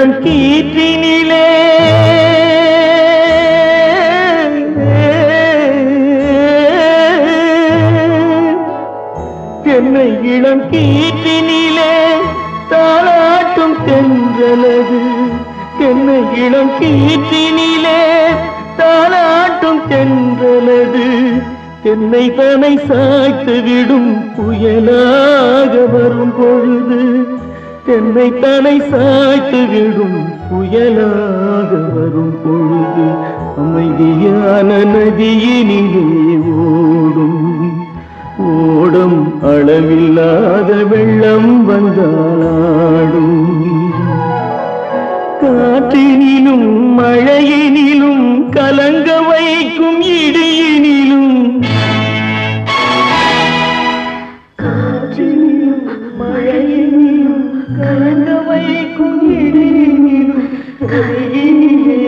இளம் கீற்றினிலே என்னை இளம் கீற்றினிலே தாளாட்டும் தென்றலது என்னை இளம் கீற்றினிலே தாளாட்டும் தென்றலது என்னை தனை சாய்த்து விடும் புயலாக வரும் பொழுது என்னை தனை சாய்த்து விடும் புயலாக வரும் பொழுது அமைதியான நதியினிலே ஓடும் ஓடும் அளவில்லாத வெள்ளம் வந்தாளாடும் காற்றினிலும் மழையினிலும் கலங்க வைக்கும் இடியினிலும் காற்றினிலும் மழையினிலும் கலங்க வைக்கும் இடியினிலும் கையினிலே